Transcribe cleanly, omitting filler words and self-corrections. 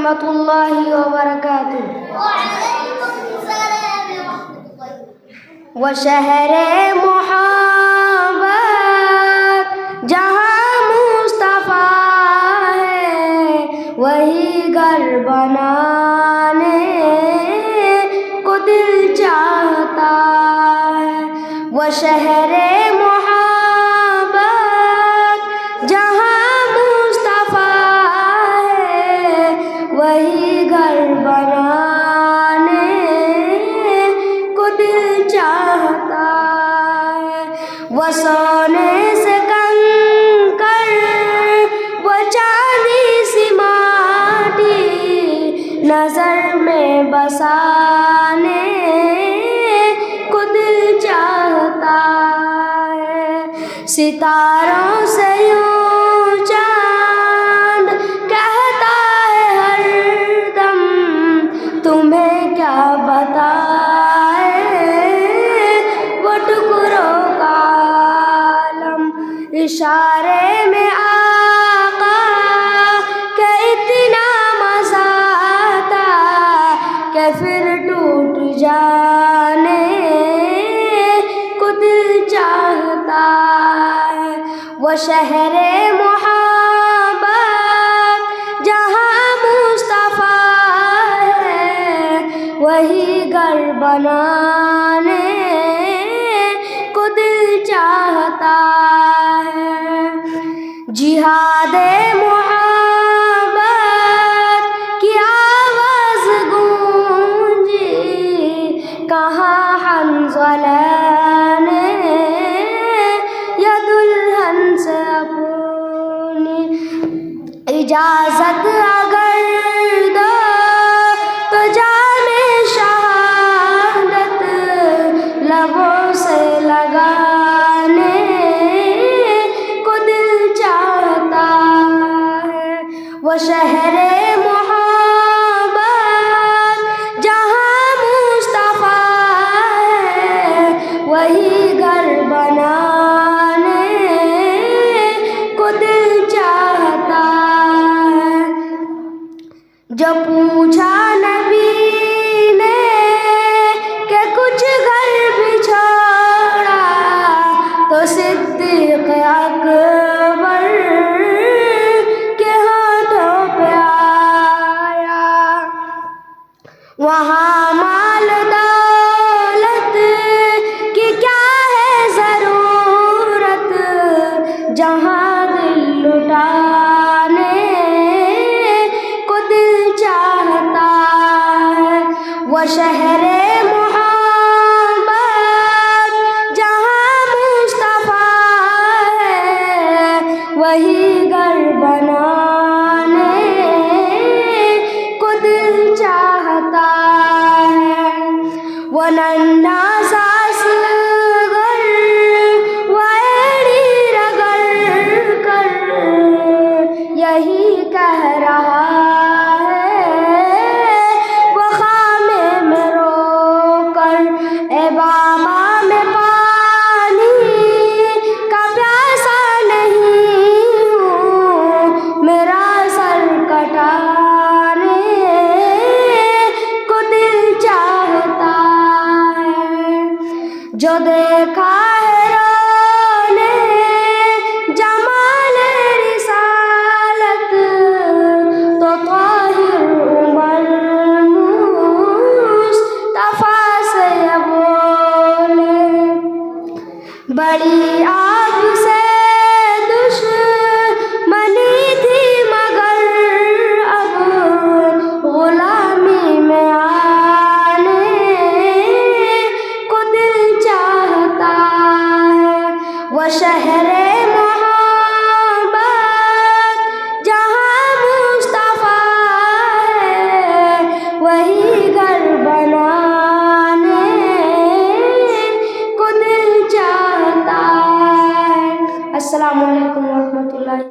ورحمۃ اللہ وبرکاتہ۔ وہ شہر محبت جہاں مصطفیٰ ہے، وہی گھر بنانے کو دل چاہتا ہے۔ وہ شہر محبت جہاں مصطفیٰ ہے، وہی گھر بنانے کو دل چاہتا ہے۔ وہ سونے سے کنکر، وہ چاندی سی ماٹی نظر میں بسانے کو دل چاہتا ہے۔ ستاروں سے یوں چاند کہتا ہے ہر دم، تمہیں کیا بتائے وہ ٹکڑوں کا عالم۔ اشارے میں آقا کہ اتنا مزہ آتا کہ پھر ٹوٹ جانے کو دل چاہتا ہے۔ وہ شہر محبت جہاں مصطفیٰ ہے، وہی گھر بنانے کو دل چاہتا ہے۔ جہاد محبت کی آواز گونجی کہاں حنظلہ نے یا دلہن سے اپنی اجازت اگر دو تو جام شہادت لبوں سے لگانے کو دل چاہتا ہے۔ وہ شہر محبت جہاں مصطفیٰ ہے، وہی گھر بنانے کو دل چاہتا ہے۔ جو پوچھا نبی نے کہ کچھ گھر بھی چھوڑا، تو صدیق اکبر کے ہاتھوں پہ آیا۔ وہاں مال دولت کی کیا ہے ضرورت، جہاں دل لٹانے کو دل چاہتا ہے۔ وہ شہر محبت جہاں مصطفیٰ ہے، وہی گھر بنانے کو دل چاہتا ہے۔ وہ ننھا سا اصغر وہ ایڑی رگڑ کر یہی کہہ رہا ہے، وہ خامے میں رو کر، اے بابا میں پانی کا پیاسا نہیں ہوں، میرا سر کٹانے کو دل چاہتا ہے۔ جو دیکھا